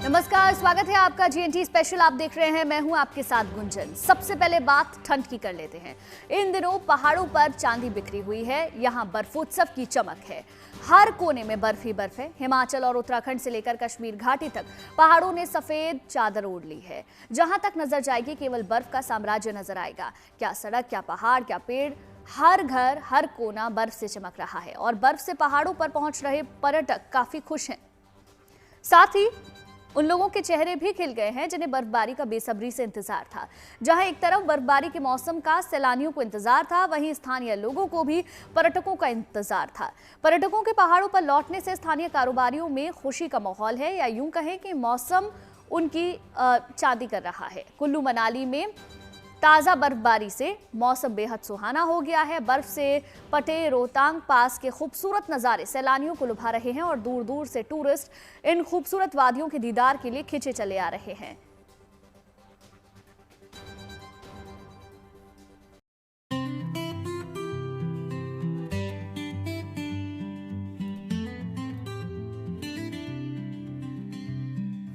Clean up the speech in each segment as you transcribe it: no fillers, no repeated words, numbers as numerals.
नमस्कार, स्वागत है आपका जीएनटी स्पेशल। आप देख रहे हैं, मैं हूं आपके साथ गुंजन। सबसे पहले बात ठंड की कर लेते हैं। इन दिनों पहाड़ों पर चांदी बिखरी हुई है। यहां बर्फोत्सव की चमक है। हर कोने में बर्फ ही बर्फ है। हिमाचल और उत्तराखंड से लेकर कश्मीर घाटी तक पहाड़ों ने सफेद चादर ओढ़ ली है। जहां तक नजर जाएगी केवल बर्फ का साम्राज्य नजर आएगा। क्या सड़क, क्या पहाड़, क्या पेड़, हर घर, हर कोना बर्फ से चमक रहा है। और बर्फ से पहाड़ों पर पहुंच रहे पर्यटक काफी खुश हैं। साथ ही उन लोगों के चेहरे भी खिल गए हैं जिन्हें बर्फबारी का बेसब्री से इंतजार था। जहां एक तरफ बर्फबारी के मौसम का सैलानियों को इंतजार था, वहीं स्थानीय लोगों को भी पर्यटकों का इंतजार था। पर्यटकों के पहाड़ों पर लौटने से स्थानीय कारोबारियों में खुशी का माहौल है, या यूं कहें कि मौसम उनकी चांदी कर रहा है। कुल्लू मनाली में ताज़ा बर्फबारी से मौसम बेहद सुहाना हो गया है। बर्फ से पटे रोहतांग पास के खूबसूरत नज़ारे सैलानियों को लुभा रहे हैं और दूर दूर से टूरिस्ट इन खूबसूरत वादियों के दीदार के लिए खिंचे चले आ रहे हैं।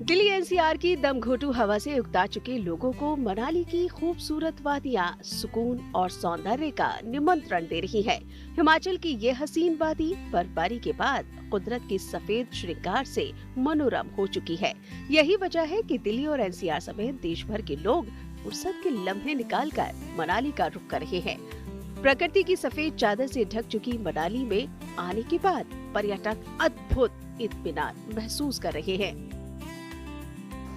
दिल्ली एनसीआर की दमघोटू हवा से उकता चुके लोगों को मनाली की खूबसूरत वादियां सुकून और सौंदर्य का निमंत्रण दे रही है। हिमाचल की ये हसीन वादी बर्फबारी के बाद कुदरत के सफेद श्रृंगार से मनोरम हो चुकी है। यही वजह है कि दिल्ली और एनसीआर समेत देश भर के लोग फुर्सत के लम्हे निकालकर मनाली का रुख कर रहे हैं। प्रकृति की सफेद चादर से ढक चुकी मनाली में आने के बाद पर्यटक अद्भुत इत्मीनान महसूस कर रहे हैं।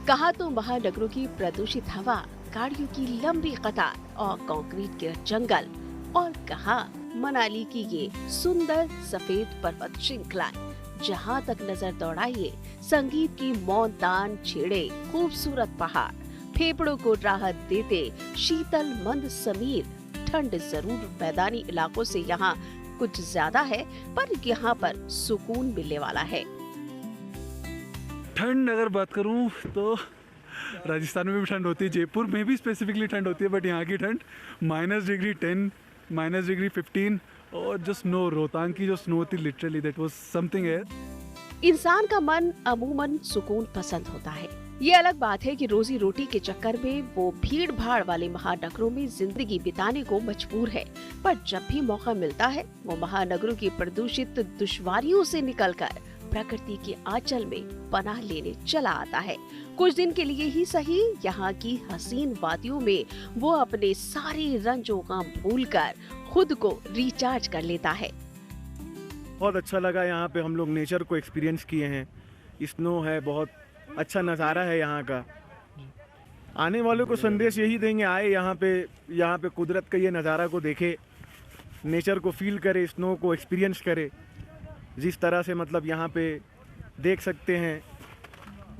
कहा तो महानगरों की प्रदूषित हवा, गाड़ियों की लंबी कतार और कंक्रीट के जंगल, और कहा मनाली की ये सुंदर सफेद पर्वत श्रृंखला। जहां तक नजर दौड़ाइए, संगीत की मौन तान छेड़े खूबसूरत पहाड़, फेफड़ों को राहत देते शीतल मंद समीर। ठंड जरूर मैदानी इलाकों से यहाँ कुछ ज्यादा है, पर यहाँ पर सुकून मिलने वाला है। ठंड अगर बात करूं तो राजस्थान में भी ठंड होती है, जयपुर में भी स्पेसिफिकली ठंड होती है, बट यहाँ की ठंड -10, -15, और जो स्नो, रोहतांग की जो स्नो होती है, लिटरली दैट वाज समथिंग है। इंसान का मन अमूमन सुकून पसंद होता है। ये अलग बात है कि रोजी रोटी के चक्कर में वो भीड़ भाड़ वाले महानगरों में जिंदगी बिताने को मजबूर है, पर जब भी मौका मिलता है वो महानगरों की प्रदूषित दुश्वारियों से निकलकर प्रकृति के आंचल में पनाह लेने चला आता है। कुछ दिन के लिए ही सही, यहाँ की हसीन वादियों में वो अपने सारे रंजो गम भूलकर खुद को रिचार्ज कर लेता है। बहुत अच्छा लगा, यहाँ पे हम लोग नेचर को एक्सपीरियंस किए हैं। स्नो है, बहुत अच्छा नज़ारा है यहाँ का। आने वालों को संदेश यही देंगे, आए यहाँ पे कुदरत का ये नज़ारा को देखे, नेचर को फील करे, स्नो को एक्सपीरियंस करे। जिस तरह से मतलब यहाँ पे देख सकते हैं,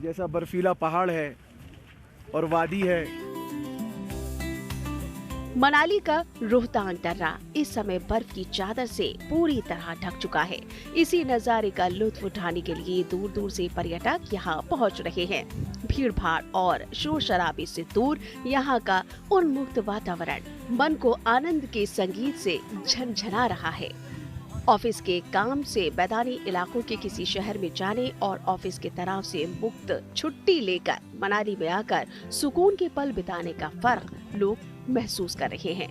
जैसा बर्फीला पहाड़ है और वादी है। मनाली का रोहतांग दर्रा इस समय बर्फ की चादर से पूरी तरह ढक चुका है। इसी नजारे का लुत्फ उठाने के लिए दूर दूर से पर्यटक यहाँ पहुँच रहे हैं। भीड़ भाड़ और शोर शराबे से दूर यहाँ का उन्मुक्त वातावरण मन को आनंद के संगीत से झनझना रहा है। ऑफिस के काम से मैदानी इलाकों के किसी शहर में जाने और ऑफिस के तनाव से मुक्त छुट्टी लेकर मनाली में आकर सुकून के पल बिताने का फर्क लोग महसूस कर रहे हैं।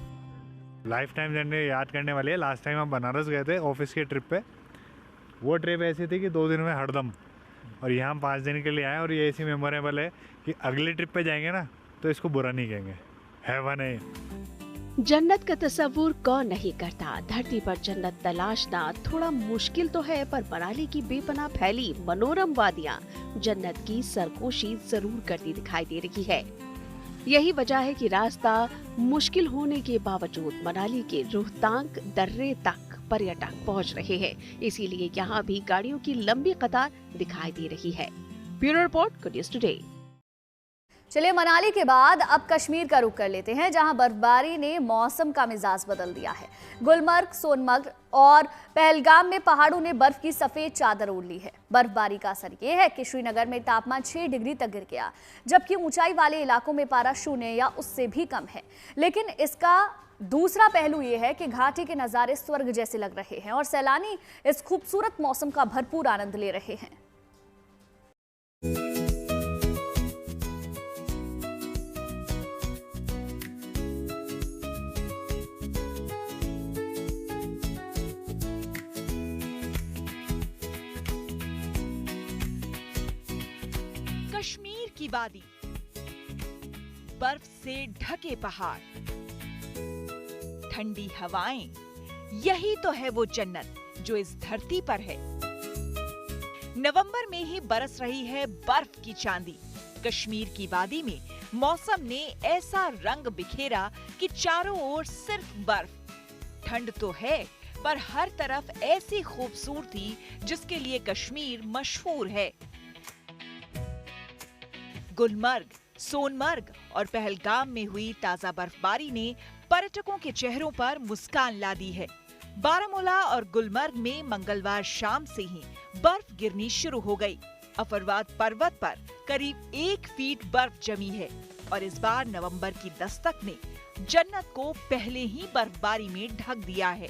लाइफ टाइम जर्नी याद करने वाली है। लास्ट टाइम हम बनारस गए थे ऑफिस के ट्रिप पे। वो ट्रिप ऐसी थी कि 2 दिन में हरदम, और यहाँ हम 5 दिन के लिए आए, और ये ऐसी मेमोरेबल है कि अगले ट्रिप पे जाएंगे ना तो इसको बुरा नहीं कहेंगे। हेवन है। जन्नत का तस्वुर कौन नहीं करता। धरती पर जन्नत तलाशना थोड़ा मुश्किल तो है, पर मनाली की बेपनाह फैली मनोरम वादियां जन्नत की सरगोशी जरूर करती दिखाई दे रही है। यही वजह है कि रास्ता मुश्किल होने के बावजूद मनाली के रोहतांग दर्रे तक पर्यटक पहुंच रहे हैं। इसीलिए यहाँ भी गाड़ियों की लंबी कतार दिखाई दे रही है। Bureau report, good news today. चलिए, मनाली के बाद अब कश्मीर का रुख कर लेते हैं, जहां बर्फबारी ने मौसम का मिजाज बदल दिया है। गुलमर्ग, सोनमर्ग और पहलगाम में पहाड़ों ने बर्फ की सफेद चादर ओढ़ ली है। बर्फबारी का असर ये है कि श्रीनगर में तापमान 6 डिग्री तक गिर गया, जबकि ऊंचाई वाले इलाकों में पारा 0 या उससे भी कम है। लेकिन इसका दूसरा पहलू ये है कि घाटी के नज़ारे स्वर्ग जैसे लग रहे हैं और सैलानी इस खूबसूरत मौसम का भरपूर आनंद ले रहे हैं। की वादी, बर्फ से ढके पहाड़, ठंडी हवाएं, यही तो है वो जन्नत जो इस धरती पर है। नवंबर में ही बरस रही है बर्फ की चांदी। कश्मीर की वादी में मौसम ने ऐसा रंग बिखेरा कि चारों ओर सिर्फ बर्फ। ठंड तो है, पर हर तरफ ऐसी खूबसूरती जिसके लिए कश्मीर मशहूर है। गुलमर्ग, सोनमर्ग और पहलगाम में हुई ताजा बर्फबारी ने पर्यटकों के चेहरों पर मुस्कान ला दी है। बारामूला और गुलमर्ग में मंगलवार शाम से ही बर्फ गिरनी शुरू हो गई। अफरवाद पर्वत पर करीब 1 फीट बर्फ जमी है और इस बार नवंबर की दस्तक ने जन्नत को पहले ही बर्फबारी में ढक दिया है।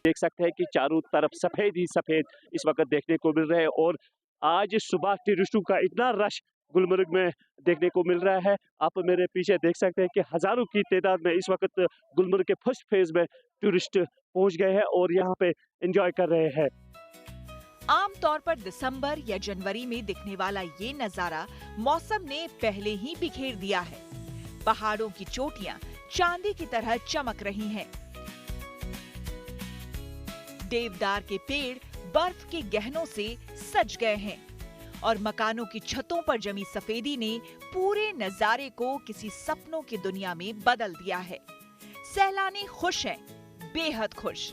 देख सकते हैं कि चारों तरफ सफेद ही सफेद इस वक्त देखने को मिल रहे हैं और आज सुबह टूरिस्टों का इतना रश गुलमर्ग में देखने को मिल रहा है। आप मेरे पीछे देख सकते हैं कि हजारों की तादाद में इस वक्त गुलमर्ग के फर्स्ट फेज में टूरिस्ट पहुंच गए हैं और यहां पे एंजॉय कर रहे हैं। आमतौर पर दिसंबर या जनवरी में दिखने वाला ये नजारा मौसम ने पहले ही बिखेर दिया है। पहाड़ों की चोटियां चांदी की तरह चमक रही हैं। देवदार के पेड़ बर्फ के गहनों से सज गए हैं और मकानों की छतों पर जमी सफेदी ने पूरे नजारे को किसी सपनों की दुनिया में बदल दिया है। सैलानी खुश हैं, बेहद खुश।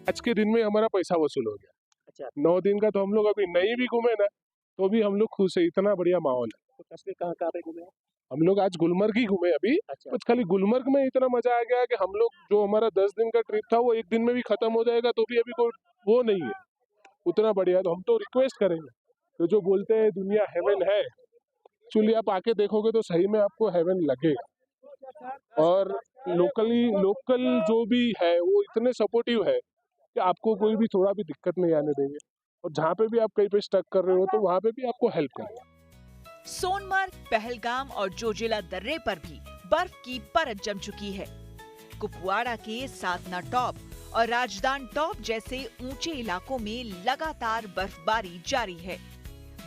आज के दिन में हमारा पैसा वसूल हो गया। अच्छा, 9 दिन का तो हम लोग अभी नहीं भी घूमे ना, तो भी हम लोग खुश है। इतना बढ़िया माहौल है। तो कसबे कहाँ पे घूमे? हम लोग आज गुलमर्ग ही घूमे अभी। अच्छा, बस खाली गुलमर्ग में इतना मजा आ गया कि हम लोग जो हमारा 10 दिन का ट्रिप था वो 1 दिन में भी खत्म हो जाएगा, तो भी अभी कोई वो नहीं है उतना बढ़िया। तो हम तो रिक्वेस्ट करेंगे, तो जो बोलते हैं दुनिया हेवन है, एक्चुअली आप आके देखोगे तो सही में आपको हेवन लगेगा। और लोकल जो भी है वो इतने सपोर्टिव है कि आपको कोई भी थोड़ा भी दिक्कत नहीं आने देंगे और जहाँ पे भी आप कहीं पे स्टक कर रहे हो तो वहाँ पे भी आपको हेल्प करेंगे। सोनमर्ग, पहलगाम और जोजिला दर्रे पर भी बर्फ की परत जम चुकी है। कुपवाड़ा के साधना टॉप और राजदान टॉप जैसे ऊंचे इलाकों में लगातार बर्फबारी जारी है।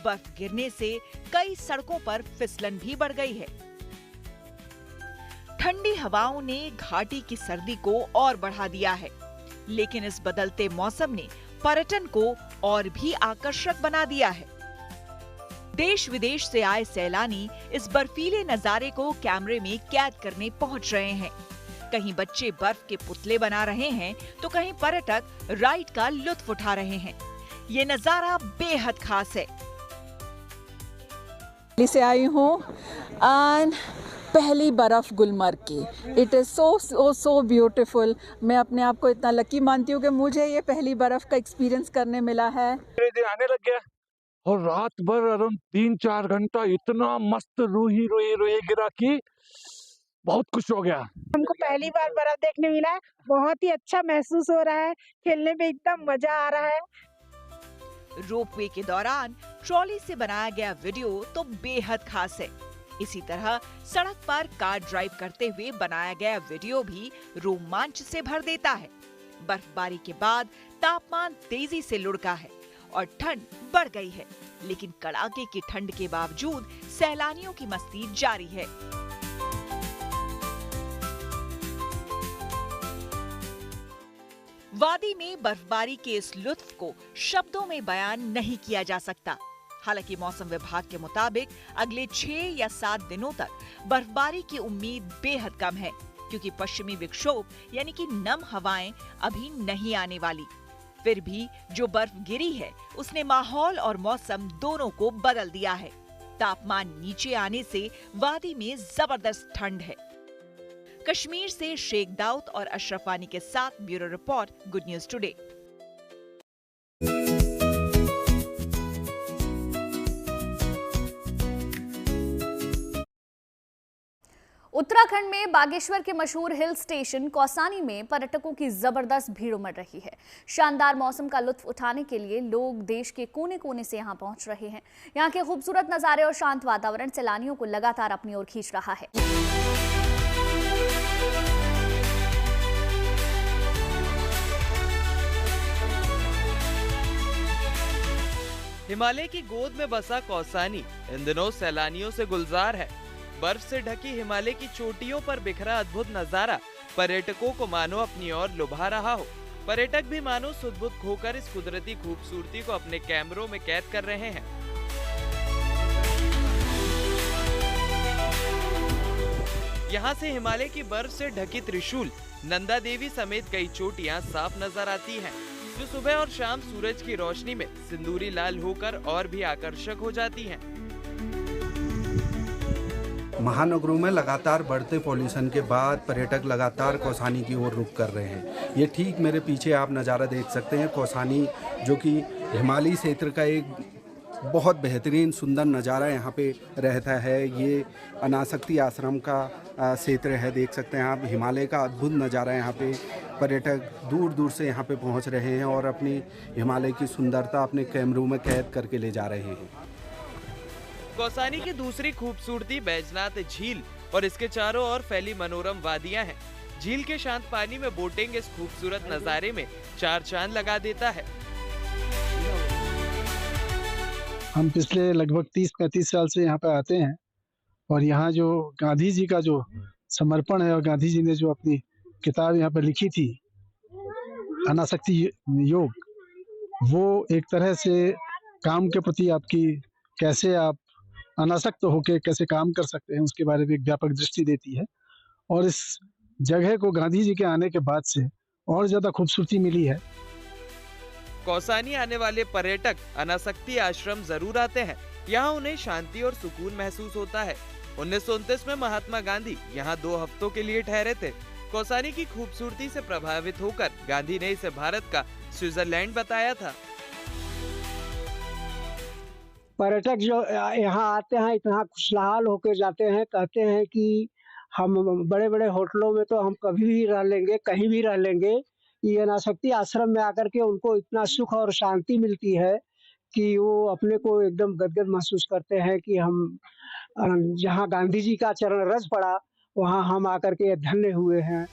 बर्फ गिरने से कई सड़कों पर फिसलन भी बढ़ गई है। ठंडी हवाओं ने घाटी की सर्दी को और बढ़ा दिया है, लेकिन इस बदलते मौसम ने पर्यटन को और भी आकर्षक बना दिया है। देश विदेश से आए सैलानी इस बर्फीले नजारे को कैमरे में कैद करने पहुंच रहे हैं। कहीं बच्चे बर्फ के पुतले बना रहे हैं, तो कहीं पर्यटक राइड का लुत्फ उठा रहे हैं। ये नजारा बेहद खास है। से आई हूँ पहली बर्फ गुलमर्ग की। It is so beautiful. मैं अपने आप को इतना लकी मानती हूँ कि मुझे ये पहली बर्फ का एक्सपीरियंस करने मिला है। धीरे आने लग गया और रात भर अराउंड 3-4 घंटा इतना मस्त रूही गिरा कि बहुत खुश हो गया। हमको पहली बार बर्फ देखने मिला है, बहुत ही अच्छा महसूस हो रहा है, खेलने में एकदम मजा आ रहा है। रोपवे के दौरान ट्रॉली से बनाया गया वीडियो तो बेहद खास है। इसी तरह सड़क पर कार ड्राइव करते हुए बनाया गया वीडियो भी रोमांच से भर देता है। बर्फबारी के बाद तापमान तेजी से लुढ़का है और ठंड बढ़ गई है, लेकिन कड़ाके की ठंड के बावजूद सैलानियों की मस्ती जारी है। वादी में बर्फबारी के इस लुत्फ को शब्दों में बयान नहीं किया जा सकता। हालांकि मौसम विभाग के मुताबिक अगले 6 या 7 दिनों तक बर्फबारी की उम्मीद बेहद कम है, क्योंकि पश्चिमी विक्षोभ यानी कि नम हवाएं अभी नहीं आने वाली। फिर भी जो बर्फ गिरी है उसने माहौल और मौसम दोनों को बदल दिया है। तापमान नीचे आने से वादी में जबरदस्त ठंड है। कश्मीर से शेख दाऊद और अशरफ वानी के साथ bureau report, good news today. Uttarakhand में बागेश्वर के मशहूर हिल स्टेशन कौसानी में पर्यटकों की जबरदस्त भीड़ उमड़ रही है। शानदार मौसम का लुत्फ उठाने के लिए लोग देश के कोने कोने से यहां पहुंच रहे हैं। यहां के खूबसूरत नजारे और शांत वातावरण सैलानियों को लगातार अपनी ओर खींच रहा है। हिमालय की गोद में बसा कौसानी इन दिनों सैलानियों से गुलजार है। बर्फ से ढकी हिमालय की चोटियों पर बिखरा अद्भुत नजारा पर्यटकों को मानो अपनी ओर लुभा रहा हो। पर्यटक भी मानो सुध-बुध खोकर इस कुदरती खूबसूरती को अपने कैमरों में कैद कर रहे हैं। यहाँ से हिमालय की बर्फ से ढकी त्रिशूल, नंदा देवी समेत कई चोटियाँ साफ नजर आती हैं, जो सुबह और शाम सूरज की रोशनी में सिंदूरी लाल होकर और भी आकर्षक हो जाती हैं। महानगरों में लगातार बढ़ते पॉल्यूशन के बाद पर्यटक लगातार कौसानी की ओर रुख कर रहे हैं। ये ठीक मेरे पीछे आप नज़ारा देख सकते हैं। कौसानी जो कि हिमालयी क्षेत्र का एक बहुत बेहतरीन सुंदर नज़ारा यहाँ पे रहता है। ये अनासक्ति आश्रम का क्षेत्र है, देख सकते हैं आप। हिमालय का अद्भुत नज़ारा यहाँ पे पर्यटक दूर दूर से यहाँ पे पहुँच रहे हैं और अपनी हिमालय की सुंदरता अपने कैमरों में कैद करके ले जा रहे हैं। कौसानी की दूसरी खूबसूरती बैजनाथ झील और इसके चारों ओर फैली मनोरम वादियां हैं। झील के शांत पानी में बोटिंग इस खूबसूरत नजारे में चार चांद लगा देता है। हम पिछले लगभग 30-35 साल से यहाँ पे आते हैं और यहाँ जो गांधी जी का जो समर्पण है और गांधी जी ने जो अपनी किताब यहाँ पे लिखी थी अनासक्ति योग, वो एक तरह से काम के प्रति आपकी कैसे आप अनासक्त होकर कैसे काम कर सकते हैं उसके बारे में एक व्यापक दृष्टि देती है। और इस जगह को गांधी जी के आने के बाद से और ज्यादा खूबसूरती मिली है। कौसानी आने वाले पर्यटक अनासक्ति आश्रम जरूर आते हैं। यहाँ उन्हें शांति और सुकून महसूस होता है। 1929 में महात्मा गांधी यहाँ 2 हफ्तों के लिए ठहरे थे। कौसानी की खूबसूरती से प्रभावित होकर गांधी ने इसे भारत का स्विट्जरलैंड बताया था। पर्यटक जो यहाँ आते हैं इतना खुशहाल होकर जाते हैं, कहते हैं कि हम बड़े बड़े होटलों में तो हम कभी भी रह लेंगे, कहीं भी रह लेंगे। ये अनासक्ति आश्रम में आकर के उनको इतना सुख और शांति मिलती है कि वो अपने को एकदम गदगद महसूस करते हैं कि हम जहाँ गांधी जी का चरण रज पड़ा वहाँ हम आकर के धन्य हुए हैं।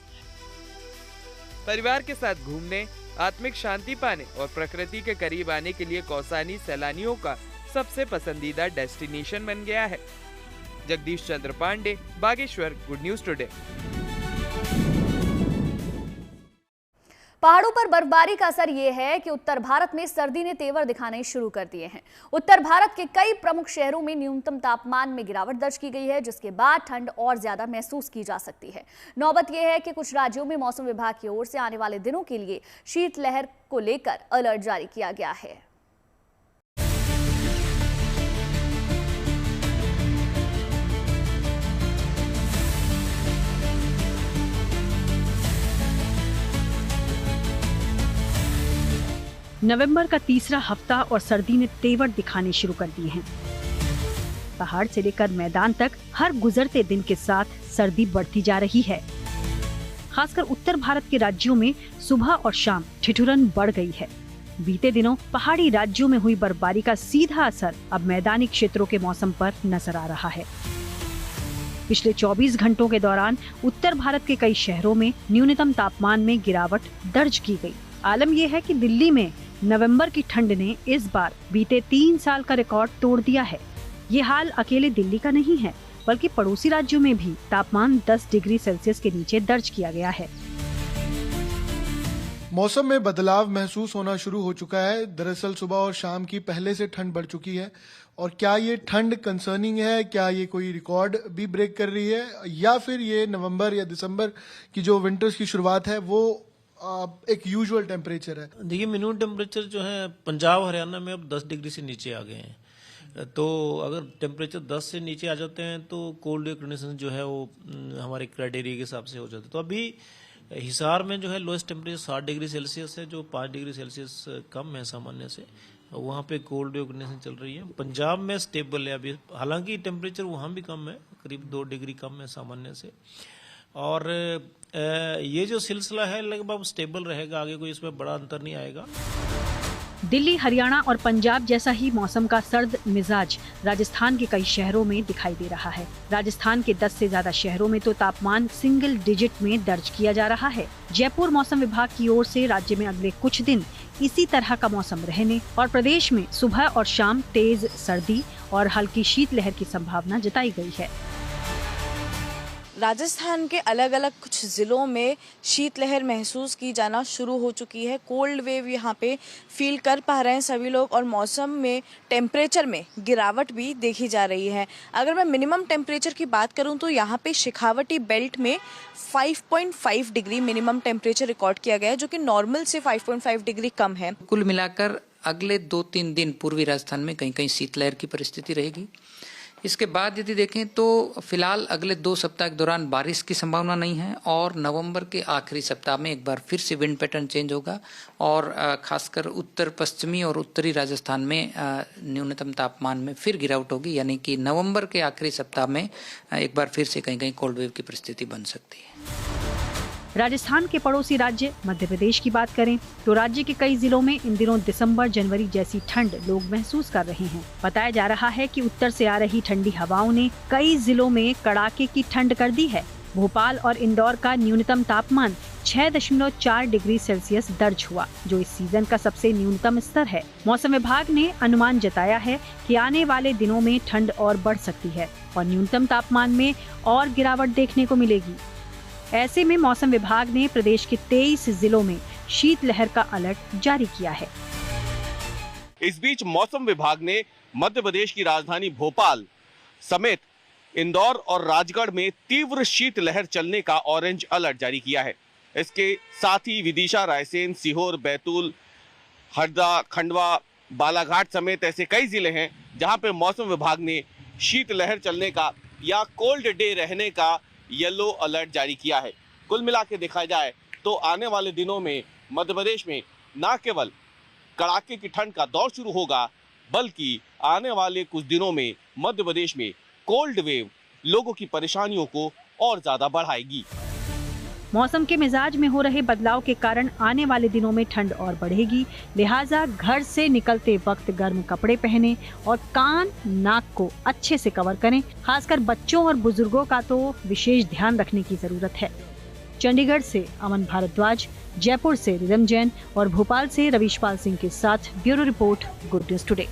परिवार के साथ घूमने, आत्मिक शांति पाने और प्रकृति के करीब आने के लिए कौसानी सैलानियों का सबसे पसंदीदा डेस्टिनेशन बन गया है। Jagdish Chandra Pandey, Bageshwar, good news today. पहाड़ों पर बर्फबारी का असर ये है कि उत्तर भारत में सर्दी ने तेवर दिखाने शुरू कर दिए हैं। उत्तर भारत के कई प्रमुख शहरों में न्यूनतम तापमान में गिरावट दर्ज की गई है, जिसके बाद ठंड और ज्यादा महसूस की जा सकती है। नौबत यह है कि कुछ राज्यों में मौसम विभाग की ओर से आने वाले दिनों के लिए शीतलहर को लेकर अलर्ट जारी किया गया है। नवंबर का तीसरा हफ्ता और सर्दी ने तेवर दिखाने शुरू कर दिए हैं। पहाड़ से लेकर मैदान तक हर गुजरते दिन के साथ सर्दी बढ़ती जा रही है। खासकर उत्तर भारत के राज्यों में सुबह और शाम ठिठुरन बढ़ गई है। बीते दिनों पहाड़ी राज्यों में हुई बर्फबारी का सीधा असर अब मैदानी क्षेत्रों के मौसम पर नजर आ रहा है। पिछले 24 घंटों के दौरान उत्तर भारत के कई शहरों में न्यूनतम तापमान में गिरावट दर्ज की गई। आलम यह है कि दिल्ली में नवंबर की ठंड ने इस बार बीते 3 साल का रिकॉर्ड तोड़ दिया है। ये हाल अकेले दिल्ली का नहीं है, बल्कि पड़ोसी राज्यों में भी तापमान 10 डिग्री सेल्सियस के नीचे दर्ज किया गया है। मौसम में बदलाव महसूस होना शुरू हो चुका है। दरअसल सुबह और शाम की पहले से ठंड बढ़ चुकी है। और क्या ये ठंड कंसर्निंग है, क्या ये कोई रिकॉर्ड भी ब्रेक कर रही है, या फिर ये नवंबर या दिसंबर की जो विंटर्स की शुरुआत है वो एक यूजुअल टेम्परेचर है? देखिए, मिनिमम टेम्परेचर जो है पंजाब हरियाणा में अब 10 डिग्री से नीचे आ गए हैं। तो अगर टेम्परेचर 10 से नीचे आ जाते हैं तो कोल्ड वेव कंडीशन जो है वो हमारे क्राइटेरिया के हिसाब से हो जाता है। तो अभी हिसार में जो है लोएस्ट टेम्परेचर 60 डिग्री सेल्सियस है, जो 5 डिग्री सेल्सियस कम है सामान्य से। वहाँ पे कोल्ड वेव कंडीशन चल रही है। पंजाब में स्टेबल है अभी, हालांकि टेम्परेचर वहाँ भी कम है, करीब 2 डिग्री कम है सामान्य से। और ये जो सिलसिला है लगभग स्टेबल रहेगा, आगे कोई इसमें बड़ा अंतर नहीं आएगा। दिल्ली, हरियाणा और पंजाब जैसा ही मौसम का सर्द मिजाज राजस्थान के कई शहरों में दिखाई दे रहा है। राजस्थान के 10 से ज्यादा शहरों में तो तापमान सिंगल डिजिट में दर्ज किया जा रहा है। जयपुर मौसम विभाग की ओर से राज्य में अगले कुछ दिन इसी तरह का मौसम रहने और प्रदेश में सुबह और शाम तेज सर्दी और हल्की शीतलहर की संभावना जताई गई है। राजस्थान के अलग अलग कुछ ज़िलों में शीतलहर महसूस की जाना शुरू हो चुकी है। कोल्ड वेव यहाँ पे फील कर पा रहे हैं सभी लोग और मौसम में टेम्परेचर में गिरावट भी देखी जा रही है। अगर मैं मिनिमम टेम्परेचर की बात करूँ तो यहाँ पे शेखावटी बेल्ट में 5.5 डिग्री मिनिमम टेम्परेचर रिकॉर्ड किया गया है, जो कि नॉर्मल से 5.5 डिग्री कम है। कुल मिलाकर अगले 2-3 दिन पूर्वी राजस्थान में कहीं कहीं शीतलहर की परिस्थिति रहेगी। इसके बाद यदि देखें तो फिलहाल अगले 2 सप्ताह के दौरान बारिश की संभावना नहीं है और नवंबर के आखिरी सप्ताह में एक बार फिर से विंड पैटर्न चेंज होगा और खासकर उत्तर पश्चिमी और उत्तरी राजस्थान में न्यूनतम तापमान में फिर गिरावट होगी, यानी कि नवंबर के आखिरी सप्ताह में एक बार फिर से कहीं कहीं कोल्ड वेव की परिस्थिति बन सकती है। राजस्थान के पड़ोसी राज्य मध्य प्रदेश की बात करें तो राज्य के कई जिलों में इन दिनों दिसंबर जनवरी जैसी ठंड लोग महसूस कर रहे हैं। बताया जा रहा है कि उत्तर से आ रही ठंडी हवाओं ने कई जिलों में कड़ाके की ठंड कर दी है। भोपाल और इंदौर का न्यूनतम तापमान 6.4 डिग्री सेल्सियस दर्ज हुआ, जो इस सीजन का सबसे न्यूनतम स्तर है। मौसम विभाग ने अनुमान जताया है कि आने वाले दिनों में ठंड और बढ़ सकती है और न्यूनतम तापमान में और गिरावट देखने को मिलेगी। ऐसे में मौसम विभाग ने प्रदेश के 23 जिलों में शीतलहर का अलर्ट जारी किया है। इस बीच मौसम विभाग ने मध्य प्रदेश की राजधानी भोपाल समेत इंदौर और राजगढ़ में तीव्र शीतलहर चलने का ऑरेंज अलर्ट जारी किया है। इसके साथ ही विदिशा, रायसेन, सीहोर, बैतूल, हरदा, खंडवा, बालाघाट समेत ऐसे कई जिले हैं जहां पे मौसम विभाग ने शीतलहर चलने का या कोल्ड डे रहने का येलो अलर्ट जारी किया है। कुल मिला के देखा जाए तो आने वाले दिनों में मध्य प्रदेश में न केवल कड़ाके की ठंड का दौर शुरू होगा, बल्कि आने वाले कुछ दिनों में मध्य प्रदेश में कोल्ड वेव लोगों की परेशानियों को और ज्यादा बढ़ाएगी। मौसम के मिजाज में हो रहे बदलाव के कारण आने वाले दिनों में ठंड और बढ़ेगी, लिहाजा घर से निकलते वक्त गर्म कपड़े पहने और कान नाक को अच्छे से कवर करें। खासकर बच्चों और बुजुर्गों का तो विशेष ध्यान रखने की जरूरत है। चंडीगढ़ से अमन भारद्वाज, जयपुर से रिदम जैन और भोपाल से रवीशपाल सिंह के साथ bureau report, good news today.